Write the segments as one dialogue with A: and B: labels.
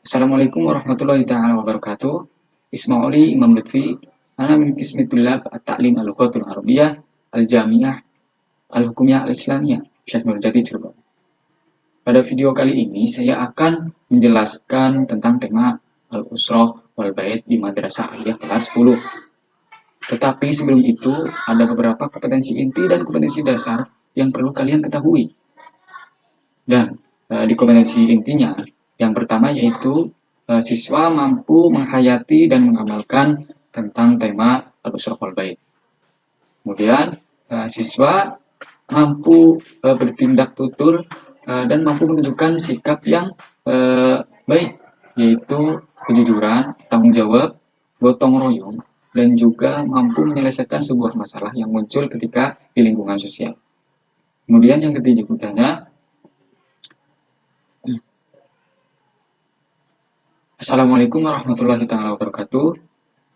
A: Assalamualaikum warahmatullahi taala wabarakatuh. Ismaili Imam Lutfi, ana min qismi Tullab At-Ta'lim Al-Lughatul Arabiyyah Al-Jami'ah Al-Hukumiyah Al-Islamiyah Syekh Nurjati Cirebon. Pada video kali ini saya akan menjelaskan tentang tema Al-Usrah wal Bait di Madrasah Aliyah kelas 10. Tetapi sebelum itu ada beberapa kompetensi inti dan kompetensi dasar yang perlu kalian ketahui. Dan di kompetensi intinya yang pertama yaitu siswa mampu menghayati dan mengamalkan tentang tema Al-Usrah wal Bait. Kemudian siswa mampu bertindak tutur dan mampu menunjukkan sikap yang baik, yaitu kejujuran, tanggung jawab, gotong royong, dan juga mampu menyelesaikan sebuah masalah yang muncul ketika di lingkungan sosial. Kemudian yang ketiganya, Assalamualaikum warahmatullahi wabarakatuh.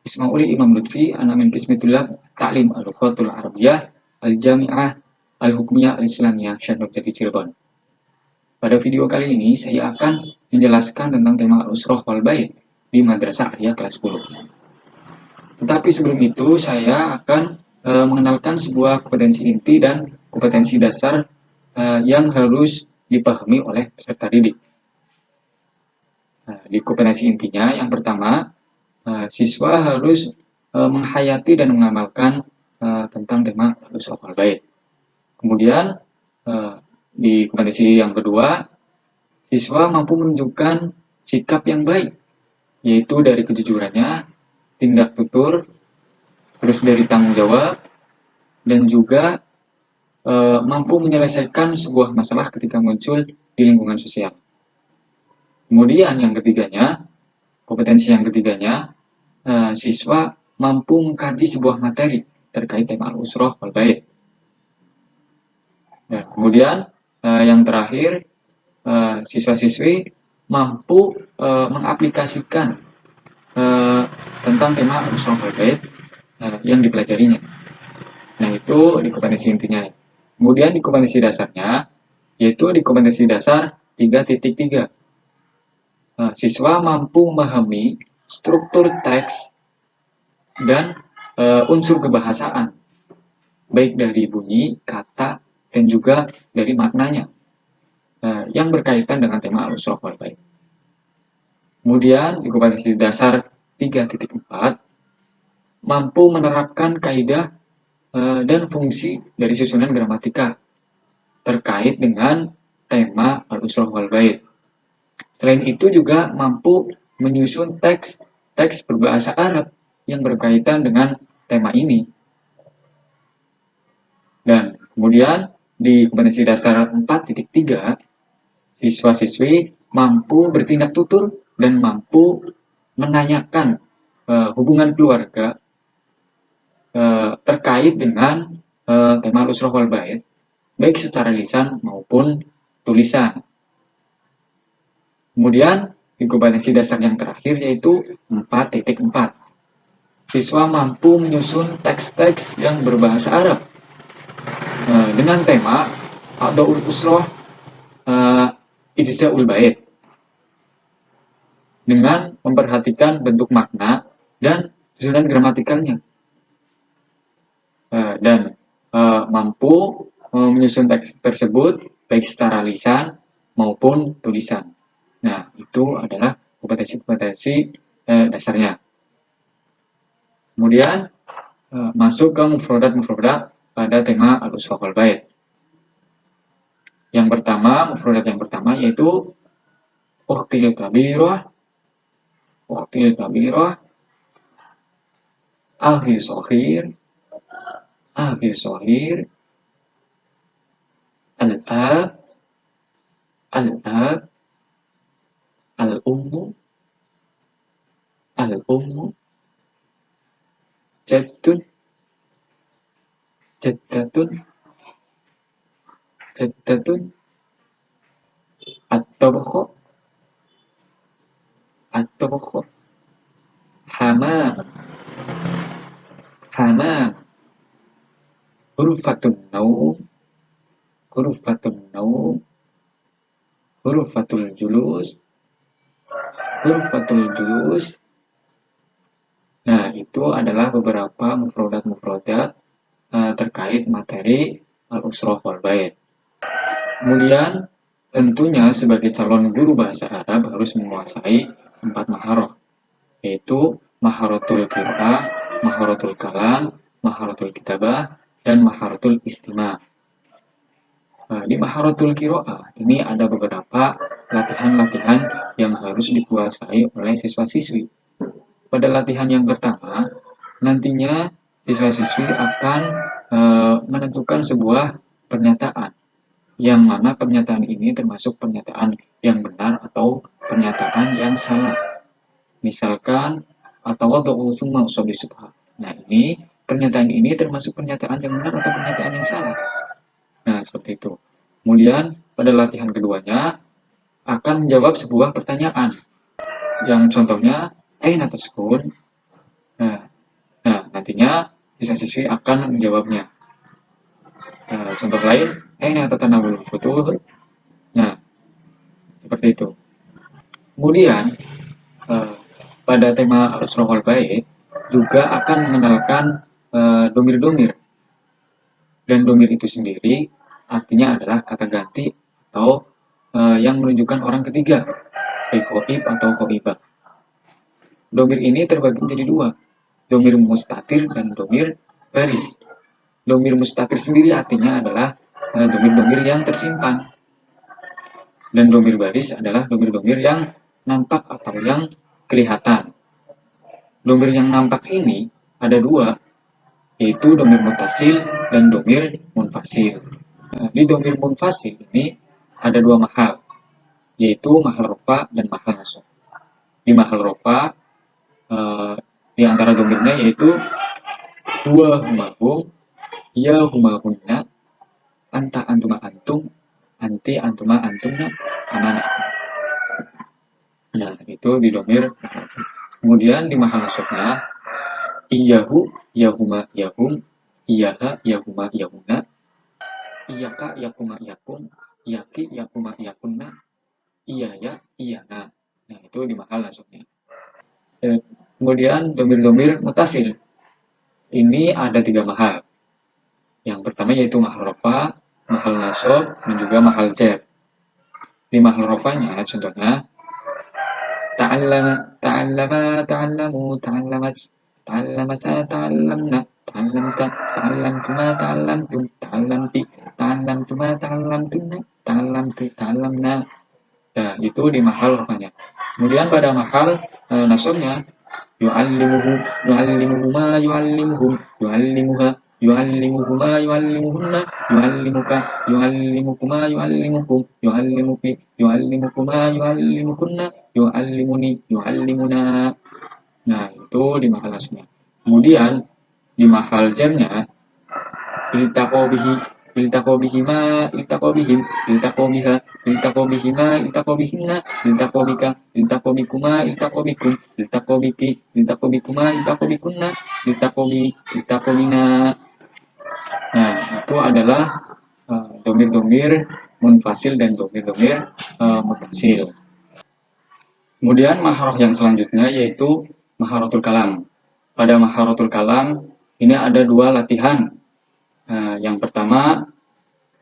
A: Ismaili Imam Lutfi, ana min qismi Tullab Ta'lim Al-Lughatul Arabiyyah Al-Jami'ah Al-Hukumiyah Al-Islamiyah Syekh Nurjati Cirebon. Pada video kali ini saya akan menjelaskan tentang tema Al-Usrah wal Bait di Madrasah Aliyah kelas 10. Tetapi sebelum itu saya akan mengenalkan sebuah kompetensi inti dan kompetensi dasar yang harus dipahami oleh peserta didik. Di kompetensi intinya yang pertama, siswa harus menghayati dan mengamalkan tentang tema Al-Usrah wal Bait. Kemudian di kompetensi yang kedua, siswa mampu menunjukkan sikap yang baik, yaitu dari kejujurannya, tindak tutur, terus dari tanggung jawab, dan juga mampu menyelesaikan sebuah masalah ketika muncul di lingkungan sosial. Kemudian yang ketiganya, kompetensi yang ketiganya, siswa mampu mengkaji sebuah materi terkait tema Al-Usrah wal Bait. Dan kemudian yang terakhir, siswa-siswi mampu mengaplikasikan tentang tema Al-Usrah wal Bait yang dipelajarinya. Nah, itu di kompetensi intinya. Kemudian di kompetensi dasarnya, yaitu di kompetensi dasar 3.3. Siswa mampu memahami struktur teks dan unsur kebahasaan, baik dari bunyi, kata, dan juga dari maknanya yang berkaitan dengan tema Al-Usrah wal Bait. Kemudian di kompetensi dasar 3.4 mampu menerapkan kaidah dan fungsi dari susunan gramatika terkait dengan tema Al-Usrah wal Bait. Selain itu juga mampu menyusun teks berbahasa Arab yang berkaitan dengan tema ini. Dan kemudian di kompetensi dasar 4.3, siswa-siswi mampu bertindak tutur dan mampu menanyakan hubungan keluarga terkait dengan tema Al-Usrah wal Bait, baik secara lisan maupun tulisan. Kemudian di kompetensi dasar yang terakhir yaitu 4.4. Siswa mampu menyusun teks-teks yang berbahasa Arab dengan tema Adaul Usrah Ijza'ul Bait dengan memperhatikan bentuk makna dan susunan gramatikalnya, dan mampu menyusun teks tersebut baik secara lisan maupun tulisan. Nah, itu adalah kompetensi-kompetensi dasarnya. Kemudian masuk ke mufrodat pada tema Al-Usrah wal Bait. Yang pertama, mufrodat yang pertama yaitu Ukhtil kabirah, Akhi sohir, Al-ab, Al-ummu, Jaddun, Jaddatun, At-tabakhu, Hamam, Hurufatun naum, Hurufatul julus, Ghurfatul julus. Nah, itu adalah beberapa mufrodat-mufrodat terkait materi al-usroh wal bait. Kemudian, tentunya sebagai calon guru bahasa Arab harus menguasai 4 maharoh, yaitu maharotul qiraah, maharotul kalam, maharotul kitabah, dan maharotul istima'. Di maharotul qiraah ini ada beberapa latihan-latihan yang harus dikuasai oleh siswa-siswi. Pada latihan yang pertama, nantinya siswa-siswi akan menentukan sebuah pernyataan, yang mana pernyataan ini termasuk pernyataan yang benar atau pernyataan yang salah. Misalkan, atau summa usobi subha. Nah, ini pernyataan ini termasuk pernyataan yang benar atau pernyataan yang salah. Nah, seperti itu. Kemudian, pada latihan keduanya, akan menjawab sebuah pertanyaan. Yang contohnya, aina taskun? Nah, nantinya siswa-siswi akan menjawabnya. Contoh lain, aina tatanawul futuh? Nah, seperti itu. Kemudian, pada tema al-usroh wal bait juga akan mengenalkan domir-domir. Dan domir itu sendiri artinya adalah kata ganti atau yang menunjukkan orang ketiga, baik ghaib atau ghaibah. Domir ini terbagi menjadi dua, domir mustatir dan domir baris. Domir mustatir sendiri artinya adalah domir-domir yang tersimpan. Dan domir baris adalah domir-domir yang nampak atau yang kelihatan. Domir yang nampak ini ada dua, yaitu domir mutasil dan domir munfasil. Di domir munfasil ini ada dua mahal, yaitu mahal rofa dan mahal nasab. Di mahal rofa, di antara domirnya yaitu huwa humahum, ya humahunna, anta antuma antum, anti antuma antumna, anana. Nah, itu di domir. Kemudian di mahal nasabnya, iyahu, yahuma, yahum, iyaha, yahuma, yahuna, iyaka, yakuma, yakum, yaki, yakuma, yakunna, iyaya, iyana. Nah, itu di mahal nasabnya. Kemudian domir-domir mutasil. Ini ada 3 mahal. Yang pertama yaitu mahal rofa, mahal nasab, dan juga mahal jar. Di mahal rofanya contohnya ta'allama, ta'allama, ta'allamu, ta'allamat, ta'allamata, ta'allamna, ta'allamta, ta'allamtuma, ta'allamtum, ta'allamti, ta'allamtuma, ta'allamtunna, ta'allamtu, ta'allamna. Nah, itu di mahal rofanya. Kemudian pada mahal nasabnya yu'allimuhu, yu'allimuhuma, yu'allimuhum, yu'allimuha, yu'allimuhuma, yu'allimuhunna, yu'allimuka, yu'allimukuma, yu'allimukum, yu'allimuki, yu'allimukuma, yu'allimukunna, yu'allimuni, yu'allimuna. Nah, itu di mahal nasabnya. Kemudian di mahal jarnya iltaqo bihi, iltaqo bihima, iltaqo bihim, iltaqo biha, iltaqo bihima, iltaqo bihinna, iltaqo bika, iltaqo bikuma, iltaqo bikum, iltaqo biki, iltaqo bikuma, iltaqo bikunna, iltaqo bi, iltaqo bina. Nah, itu adalah domir-domir munfasil dan domir-domir mutasil. Kemudian maharoh yang selanjutnya yaitu maharotul kalam. Pada maharotul kalam ini ada 2 latihan. Yang pertama,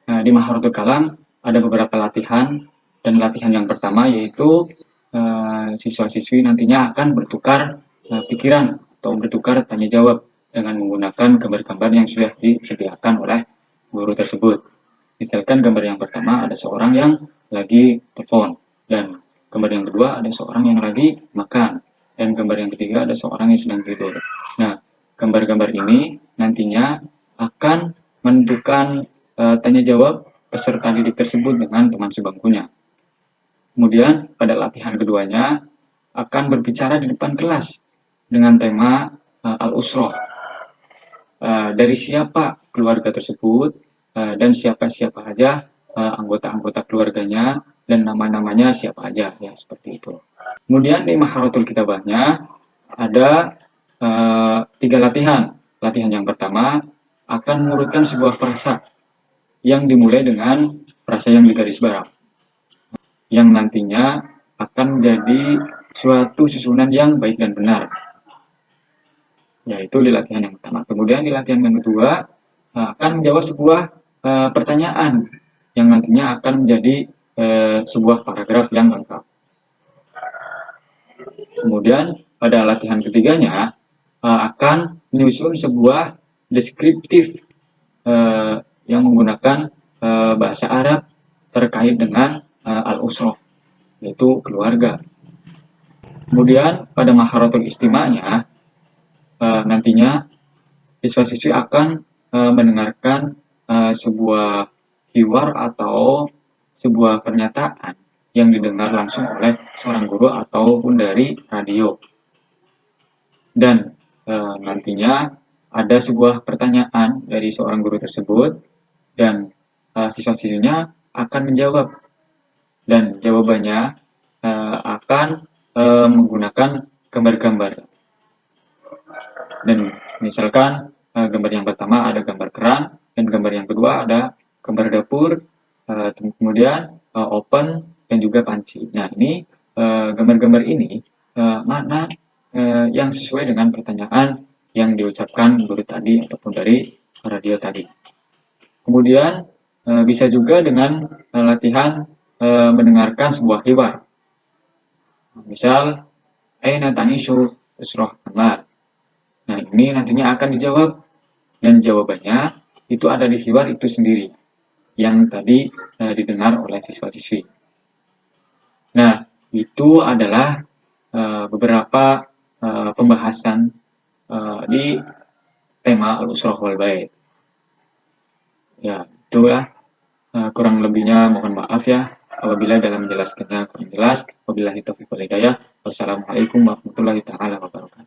A: di maharotul kalam ada beberapa latihan, dan latihan yang pertama yaitu siswa-siswi nantinya akan bertukar pikiran atau bertukar tanya jawab dengan menggunakan gambar-gambar yang sudah disediakan oleh guru tersebut. Misalkan gambar yang pertama ada seorang yang lagi telepon, dan gambar yang kedua ada seorang yang lagi makan, dan gambar yang ketiga ada seorang yang sedang tidur. Nah, gambar-gambar ini nantinya akan menentukan tanya jawab peserta didik tersebut dengan teman sebangkunya. Kemudian pada latihan keduanya akan berbicara di depan kelas dengan tema al-usroh. Dari siapa keluarga tersebut dan siapa-siapa aja anggota-anggota keluarganya dan nama-namanya siapa aja, ya seperti itu. Kemudian di maharotul kitabahnya ada 3 latihan. Latihan yang pertama akan mengurutkan sebuah frasa yang dimulai dengan frasa yang digaris barak, yang nantinya akan menjadi suatu susunan yang baik dan benar, yaitu di latihan yang pertama. Kemudian di latihan yang kedua akan menjawab sebuah pertanyaan yang nantinya akan menjadi sebuah paragraf yang lengkap. Kemudian pada latihan ketiganya akan menyusun sebuah deskriptif yang menggunakan bahasa Arab terkait dengan al-usrah, yaitu keluarga. Kemudian pada maharatul istima'nya nantinya siswa-siswi akan mendengarkan sebuah hiwar atau sebuah pernyataan yang didengar langsung oleh seorang guru ataupun dari radio. Dan nantinya ada sebuah pertanyaan dari seorang guru tersebut dan siswa-siswinya akan menjawab, dan jawabannya akan menggunakan gambar-gambar. Dan misalkan gambar yang pertama ada gambar keran, dan gambar yang kedua ada gambar dapur, kemudian oven dan juga panci. Nah, ini gambar-gambar ini mana yang sesuai dengan pertanyaan yang diucapkan guru tadi ataupun dari radio tadi. Kemudian bisa juga dengan latihan mendengarkan sebuah hiwar. Misal, aina ta'ishu usrah kamar. Nah, ini nantinya akan dijawab, dan jawabannya itu ada di hiwar itu sendiri yang tadi didengar oleh siswa-siswi. Nah, itu adalah beberapa pembahasan di tema al-usrah wal bait. Ya, itulah kurang lebihnya mohon maaf ya apabila dalam menjelaskannya kurang jelas. Wabillahi taufiq wal hidayah. Wassalamualaikum warahmatullahi taala wabarakatuh.